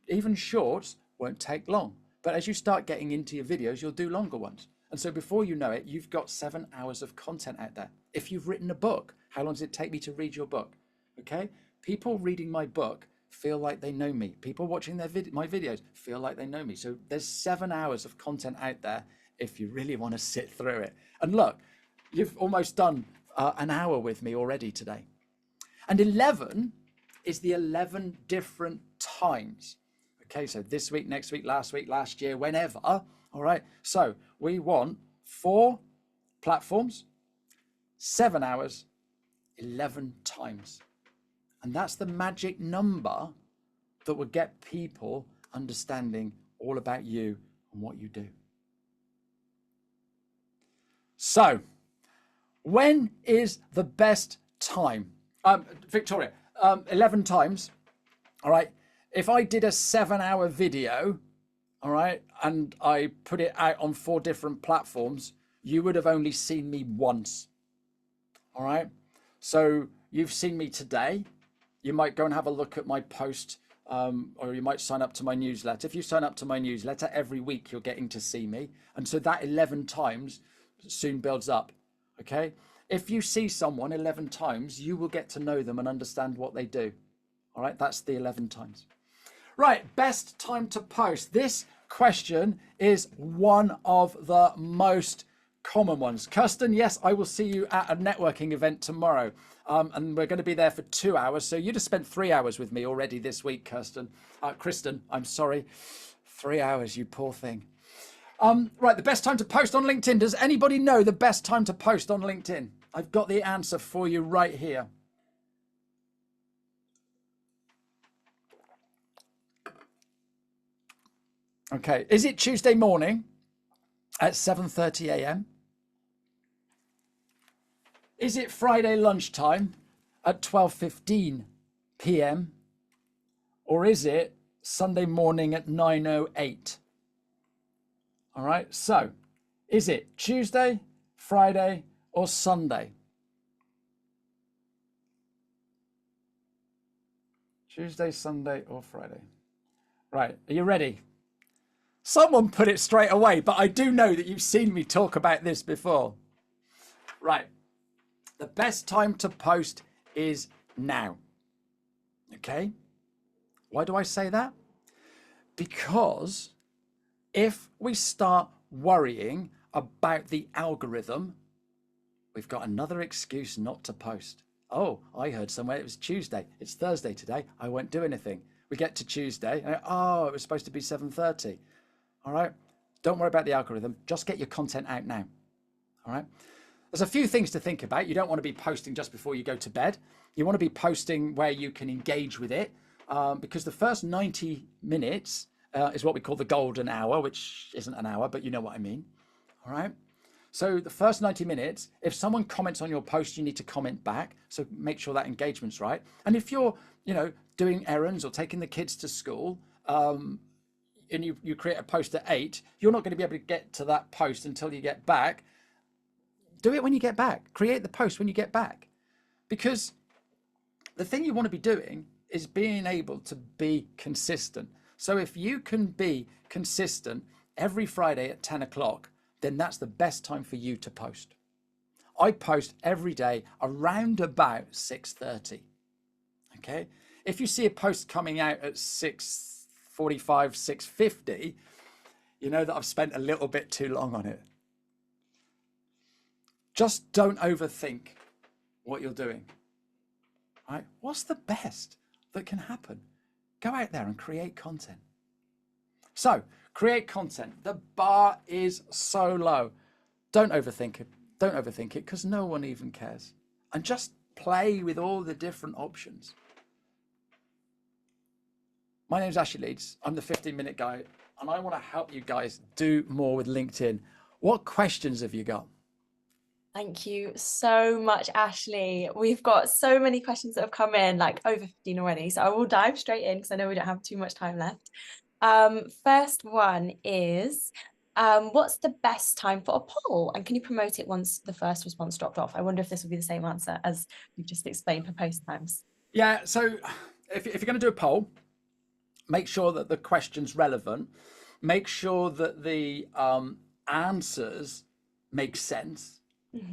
A: even shorts won't take long. But as you start getting into your videos, you'll do longer ones. And so before you know it, you've got 7 hours of content out there. If you've written a book, how long does it take me to read your book? Okay, People reading my book feel like they know me. People watching my videos feel like they know me. So there's 7 hours of content out there if you really want to sit through it. And look, you've almost done an hour with me already today. And 11 is the 11 different times. Okay, so this week, next week, last year, whenever. All right, so we want 4 platforms, 7 hours, 11 times. And that's the magic number that will get people understanding all about you and what you do. So, when is the best time? Victoria, 11 times. All right. If I did a 7-hour video, all right, and I put it out on 4 different platforms, you would have only seen me once. All right. So you've seen me today. You might go and have a look at my post, or you might sign up to my newsletter. If you sign up to my newsletter every week, you're getting to see me. And so that 11 times soon builds up. Okay. If you see someone 11 times, you will get to know them and understand what they do. All right. That's the 11 times. Right. Best time to post. This question is one of the most common ones. Kirsten, yes, I will see you at a networking event tomorrow. And we're going to be there for 2 hours. So you just spent 3 hours with me already this week, Kristen, I'm sorry. 3 hours, you poor thing. Right, the best time to post on LinkedIn. Does anybody know the best time to post on LinkedIn? I've got the answer for you right here. Okay, is it Tuesday morning at 7:30 a.m.? Is it Friday lunchtime at 12:15 p.m.? Or is it Sunday morning at 9:08? All right, so is it Tuesday, Friday, or Sunday? Tuesday, Sunday, or Friday? Right, are you ready? Someone put it straight away, but I do know that you've seen me talk about this before. Right. The best time to post is now. Okay? Why do I say that? Because if we start worrying about the algorithm, we've got another excuse not to post. Oh, I heard somewhere it was Tuesday. It's Thursday today. I won't do anything. We get to Tuesday. And it was supposed to be 7:30. All right? Don't worry about the algorithm. Just get your content out now. All right? There's a few things to think about. You don't want to be posting just before you go to bed. You want to be posting where you can engage with it, because the first 90 minutes is what we call the golden hour, which isn't an hour, but you know what I mean. All right. So the first 90 minutes, if someone comments on your post, you need to comment back. So make sure that engagement's right. And if you're, doing errands or taking the kids to school, and you create a post at 8, you're not going to be able to get to that post until you get back. Do it when you get back. Create the post when you get back. Because the thing you want to be doing is being able to be consistent. So if you can be consistent every Friday at 10 o'clock, then that's the best time for you to post. I post every day around about 6:30. Okay. If you see a post coming out at 6:45, 6:50, you know that I've spent a little bit too long on it. Just don't overthink what you're doing. Right? What's the best that can happen? Go out there and create content. So, create content. The bar is so low. Don't overthink it. Don't overthink it, because no one even cares. And just play with all the different options. My name's Ashley Leeds. I'm the 15-minute guy, and I want to help you guys do more with LinkedIn. What questions have you got?
B: Thank you so much, Ashley. We've got so many questions that have come in, like over 15 already. So I will dive straight in because I know we don't have too much time left. First one is, what's the best time for a poll? And can you promote it once the first response dropped off? I wonder if this will be the same answer as you've just explained for post times.
A: Yeah, so if you're going to do a poll, make sure that the question's relevant. Make sure that the answers make sense.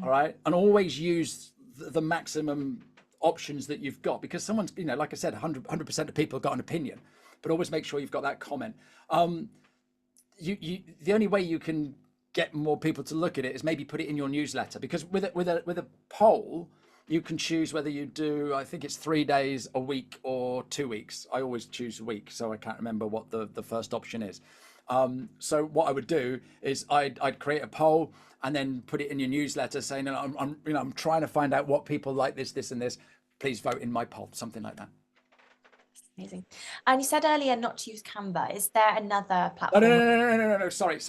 A: All right. And always use the maximum options that you've got, because someone's, like I said, 100% of people have got an opinion, but always make sure you've got that comment. The only way you can get more people to look at it is maybe put it in your newsletter, because with a poll, you can choose whether you do, I think it's 3 days, a week, or 2 weeks. I always choose a week, so I can't remember what the first option is. So what I would do is I'd create a poll and then put it in your newsletter saying, I'm trying to find out what people like, this and this. Please vote in my poll, something like that.
B: Amazing. And you said earlier not to use Canva. Is there another
A: Oh,
B: platform?
A: no. Sorry.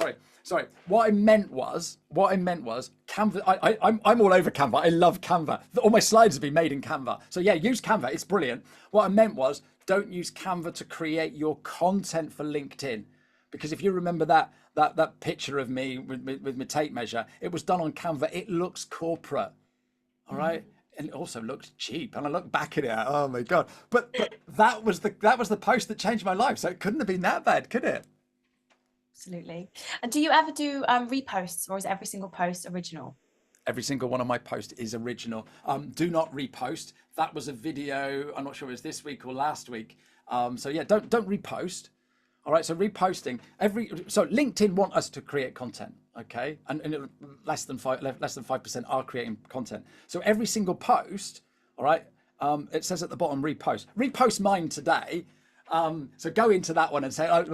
A: What I meant was Canva. I'm all over Canva. I love Canva. All my slides have been made in Canva. So yeah, use Canva. It's brilliant. What I meant was, don't use Canva to create your content for LinkedIn, because if you remember that picture of me with my tape measure, it was done on Canva. It looks corporate. All right. And it also looked cheap. And I look back at it, oh my God. But that was the post that changed my life. So it couldn't have been that bad, could it?
B: Absolutely. And do you ever do reposts, or is every single post original?
A: Every single one of my posts is original. Do not repost. That was a video, I'm not sure it was this week or last week. So yeah, don't repost. All right, so reposting so LinkedIn want us to create content, okay, and less than 5% are creating content. So every single post, all right, it says at the bottom repost mine today. So go into that one and say, I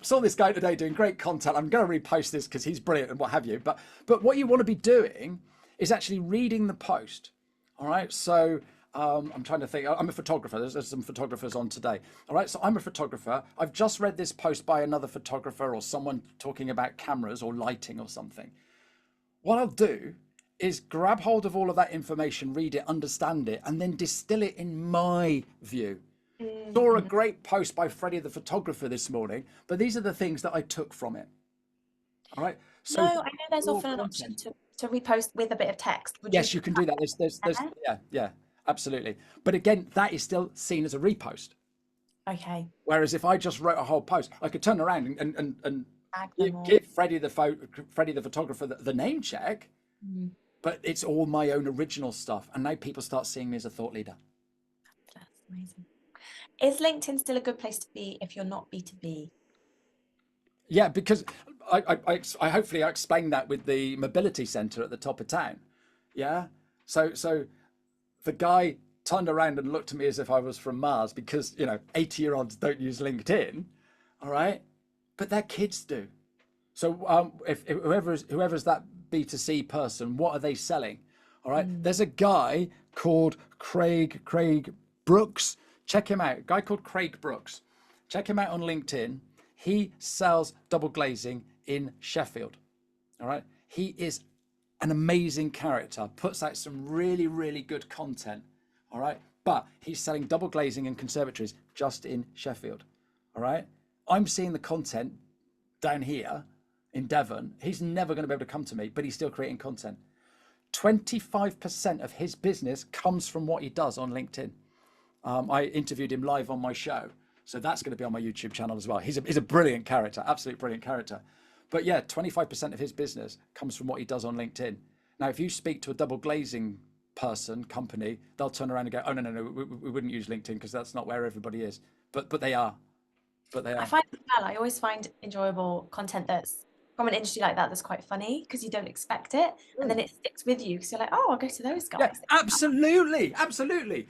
A: saw this guy today doing great content. I'm going to repost this because he's brilliant and what have you. But what you want to be doing is actually reading the post, all right. So I'm trying to think. I'm a photographer. There's some photographers on today. All right. So I'm a photographer. I've just read this post by another photographer or someone talking about cameras or lighting or something. What I'll do is grab hold of all of that information, read it, understand it, and then distill it in my view. Saw a great post by Freddie the photographer this morning, but these are the things that I took from it. All right. So
B: no, I know there's often an option to repost with a bit of text.
A: Yes, you can do that. There's yeah. Absolutely. But again, that is still seen as a repost.
B: Okay.
A: Whereas if I just wrote a whole post, I could turn around and give Freddie the photographer the name check, but it's all my own original stuff. And now people start seeing me as a thought leader.
B: That's amazing. Is LinkedIn still a good place to be if you're not B2B?
A: Yeah, because I hopefully I explained that with the mobility center at the top of town. Yeah. So the guy turned around and looked at me as if I was from Mars, because 80-year-olds don't use LinkedIn, all right, but their kids do. So if whoever's that B2C person, what are they selling? All right, there's a guy called Craig Brooks. Check him out. A guy called Craig Brooks. Check him out on LinkedIn. He sells double glazing in Sheffield. All right, he is an amazing character, puts out some really, really good content, all right? But he's selling double glazing in conservatories just in Sheffield, all right? I'm seeing the content down here in Devon. He's never going to be able to come to me, but he's still creating content. 25% of his business comes from what he does on LinkedIn. I interviewed him live on my show, so that's going to be on my YouTube channel as well. He's a brilliant character, absolute brilliant character. But yeah, 25% of his business comes from what he does on LinkedIn. Now, if you speak to a double glazing company, they'll turn around and go, oh, no, we wouldn't use LinkedIn because that's not where everybody is. But they are. I
B: find as well, I always find enjoyable content that's from an industry like that that's quite funny, because you don't expect it. And then it sticks with you because you're like, oh, I'll go to those guys.
A: Yeah, absolutely.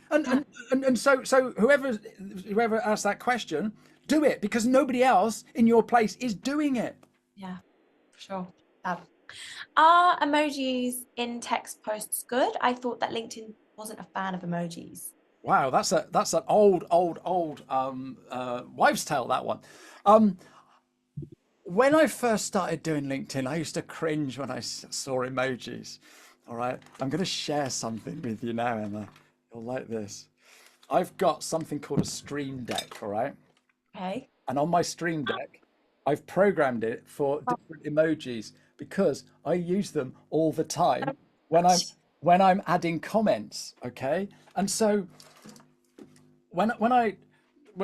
A: And so whoever asked that question, do it, because nobody else in your place is doing it.
B: Yeah, for sure. Are emojis in text posts good? I thought that LinkedIn wasn't a fan of emojis.
A: Wow, that's an old wives' tale, that one. When I first started doing LinkedIn, I used to cringe when I saw emojis. All right, I'm going to share something with you now, Emma. You'll like this. I've got something called a Stream Deck, all right?
B: Okay.
A: And on my Stream Deck, I've programmed it for different emojis because I use them all the time when I'm adding comments, okay? And so when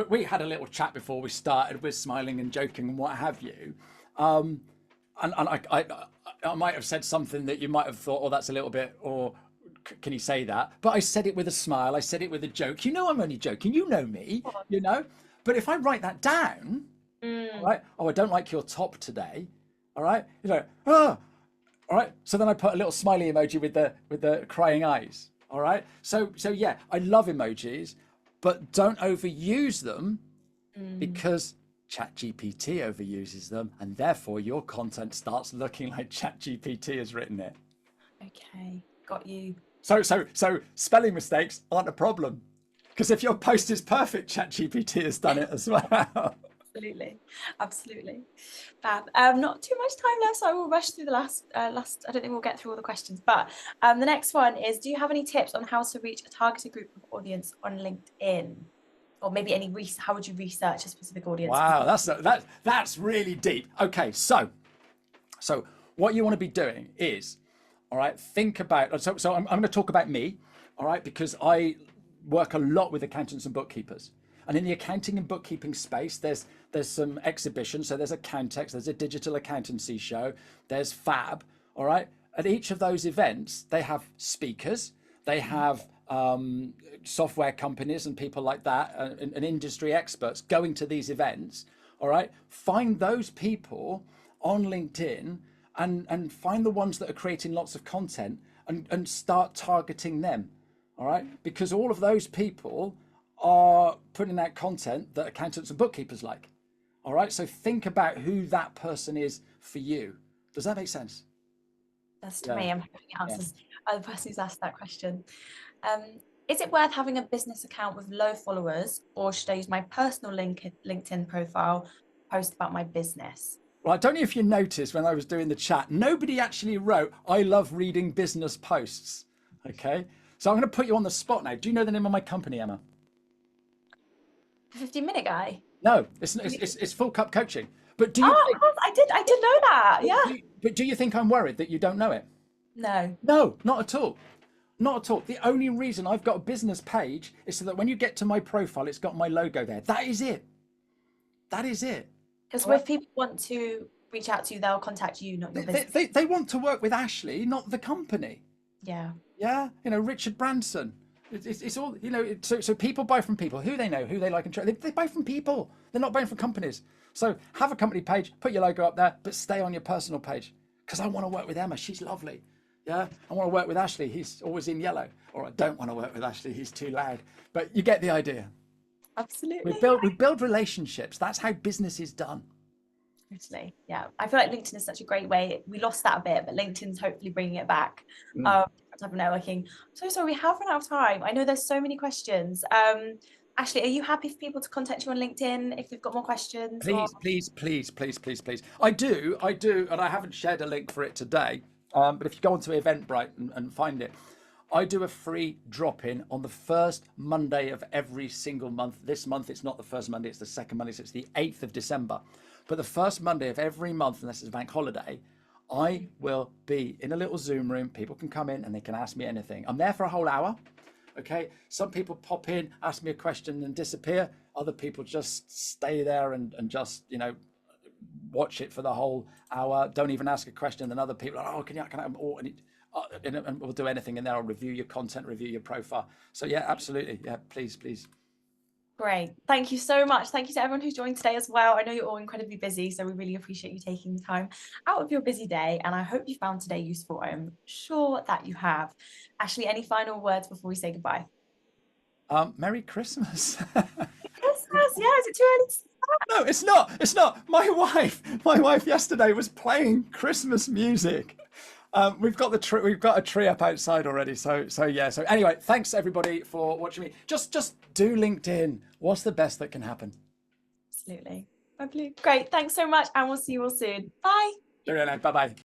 A: we had a little chat before we started, we're smiling and joking and what have you, and I might have said something that you might have thought, oh, that's a little bit, or can he say that? But I said it with a smile. I said it with a joke. You know, I'm only joking. You know me, you know. But if I write that down, all right. Oh, I don't like your top today. All right. You know, oh, all right. So then I put a little smiley emoji with the crying eyes. All right. So yeah, I love emojis, but don't overuse them because ChatGPT overuses them, and therefore your content starts looking like ChatGPT has written it.
B: Okay, got you.
A: So spelling mistakes aren't a problem, because if your post is perfect, ChatGPT has done it as well.
B: Absolutely. Fab. Not too much time left, so I will rush through the last. I don't think we'll get through all the questions, but the next one is: do you have any tips on how to reach a targeted group of audience on LinkedIn, or maybe any how would you research a specific audience?
A: Wow, that's really deep. Okay, so what you want to be doing is, all right, think about. So I'm going to talk about me, all right, because I work a lot with accountants and bookkeepers. And in the accounting and bookkeeping space, there's some exhibitions. So there's Accountex, there's a digital accountancy show, there's Fab. All right. At each of those events, they have speakers, they have software companies and people like that, and industry experts going to these events. All right. Find those people on LinkedIn and find the ones that are creating lots of content and start targeting them. All right. Because all of those people are putting out content that accountants and bookkeepers like. All right. So think about who that person is for you. Does that make sense?
B: That's to me. I'm hoping it answers the person who's asked that question. Is it worth having a business account with low followers, or should I use my personal LinkedIn profile, post about my business?
A: Well, I don't know if you noticed when I was doing the chat, nobody actually wrote, I love reading business posts. Okay. So I'm going to put you on the spot now. Do you know the name of my company, Emma?
B: 15-minute guy?
A: No, it's Full Cup Coaching. But do you think,
B: I did know that. Yeah.
A: But do you think I'm worried that you don't know it?
B: No.
A: No, not at all. Not at all. The only reason I've got a business page is so that when you get to my profile, it's got my logo there. That is it. That is it.
B: Because if people want to reach out to you, they'll contact you, not your business.
A: They want to work with Ashley, not the company.
B: Yeah.
A: Yeah. You know, Richard Branson. It's all, you know, so people buy from people who they know, who they like and trust. They buy from people. They're not buying from companies. So have a company page, put your logo up there, but stay on your personal page. Because I want to work with Emma. She's lovely. Yeah. I want to work with Ashley. He's always in yellow. Or I don't want to work with Ashley. He's too loud. But you get the idea.
B: Absolutely.
A: We build relationships. That's how business is done.
B: Totally. Yeah. I feel like LinkedIn is such a great way. We lost that a bit, but LinkedIn's hopefully bringing it back. Type of networking. I'm so sorry, we have run out of time. I know there's so many questions. Ashley, are you happy for people to contact you on LinkedIn if they've got more questions?
A: Please. I do, and I haven't shared a link for it today. But if you go onto Eventbrite and find it, I do a free drop-in on the first Monday of every single month. This month, it's not the first Monday, it's the second Monday, so it's the 8th of December. But the first Monday of every month, unless it's a bank holiday, I will be in a little Zoom room. People can come in and they can ask me anything. I'm there for a whole hour. Okay. Some people pop in, ask me a question and disappear. Other people just stay there and just, you know, watch it for the whole hour. Don't even ask a question. Then other people are, can I, and we'll do anything in there. I'll review your content, review your profile. So yeah, absolutely. Yeah, please.
B: Great. Thank you so much. Thank you to everyone who's joined today as well. I know you're all incredibly busy, so we really appreciate you taking the time out of your busy day. And I hope you found today useful. I am sure that you have. Ashley, any final words before we say goodbye?
A: Merry Christmas.
B: Christmas, yeah. Is it too early to say that?
A: No, it's not. My wife yesterday was playing Christmas music. We've got a tree up outside already. So yeah. So anyway, thanks everybody for watching me. Just do LinkedIn. What's the best that can happen?
B: Absolutely. Great. Thanks so much, and we'll see you all soon. Bye.
A: Bye bye.